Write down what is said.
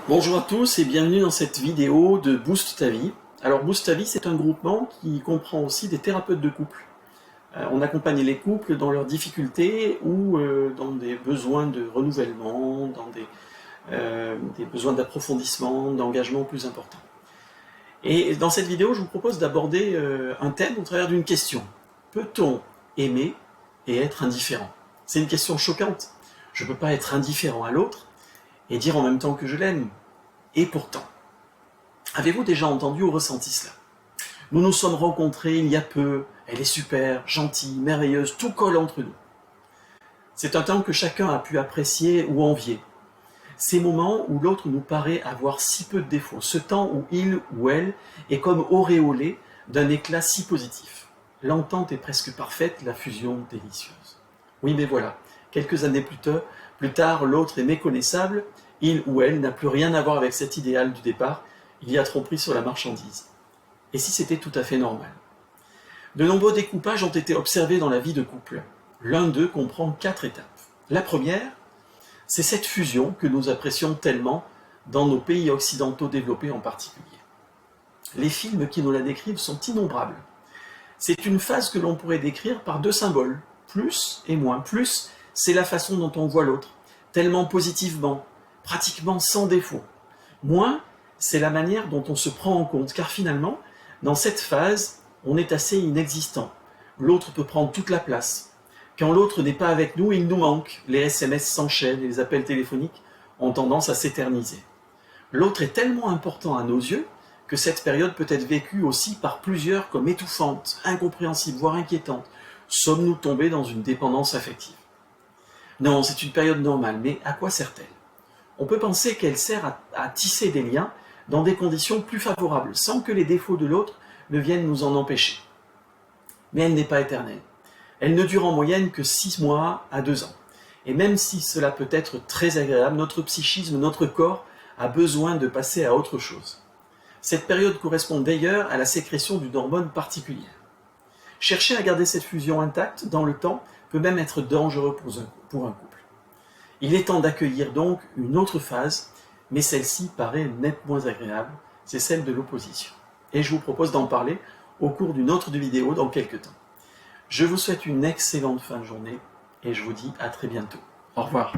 Bonjour à tous et bienvenue dans cette vidéo de Boost ta vie. Alors Boost ta vie, c'est un groupement qui comprend aussi des thérapeutes de couple. On accompagne les couples dans leurs difficultés ou dans des besoins de renouvellement, dans des besoins d'approfondissement, d'engagement plus importants. Et dans cette vidéo, je vous propose d'aborder un thème au travers d'une question. Peut-on aimer et être indifférent? C'est une question choquante. Je ne peux pas être indifférent à l'autre et dire en même temps que je l'aime. Et pourtant, avez-vous déjà entendu ou ressenti cela? Nous nous sommes rencontrés il y a peu, elle est super, gentille, merveilleuse, tout colle entre nous. C'est un temps que chacun a pu apprécier ou envier. Ces moments où l'autre nous paraît avoir si peu de défauts, ce temps où il ou elle est comme auréolé d'un éclat si positif. L'entente est presque parfaite, la fusion délicieuse. Oui, mais voilà, quelques années plus tard, l'autre est méconnaissable, il ou elle n'a plus rien à voir avec cet idéal du départ, il y a tromperie sur la marchandise. Et si c'était tout à fait normal? De nombreux découpages ont été observés dans la vie de couple. L'un d'eux comprend 4 étapes. La première, c'est cette fusion que nous apprécions tellement dans nos pays occidentaux développés en particulier. Les films qui nous la décrivent sont innombrables. C'est une phase que l'on pourrait décrire par 2 symboles, plus et moins. Plus, c'est la façon dont on voit l'autre, tellement positivement, pratiquement sans défaut. Moins, c'est la manière dont on se prend en compte, car finalement, dans cette phase, on est assez inexistant. L'autre peut prendre toute la place. Quand l'autre n'est pas avec nous, il nous manque. Les SMS s'enchaînent et les appels téléphoniques ont tendance à s'éterniser. L'autre est tellement important à nos yeux que cette période peut être vécue aussi par plusieurs comme étouffante, incompréhensible, voire inquiétante. Sommes-nous tombés dans une dépendance affective? Non, c'est une période normale, mais à quoi sert-elle? On peut penser qu'elle sert à tisser des liens dans des conditions plus favorables, sans que les défauts de l'autre ne viennent nous en empêcher. Mais elle n'est pas éternelle. Elle ne dure en moyenne que 6 mois à 2 ans. Et même si cela peut être très agréable, notre psychisme, notre corps a besoin de passer à autre chose. Cette période correspond d'ailleurs à la sécrétion d'une hormone particulière. Chercher à garder cette fusion intacte dans le temps peut même être dangereux pour un couple. Il est temps d'accueillir donc une autre phase, mais celle-ci paraît nettement moins agréable, c'est celle de l'opposition. Et je vous propose d'en parler au cours d'une autre vidéo dans quelques temps. Je vous souhaite une excellente fin de journée et je vous dis à très bientôt. Au revoir.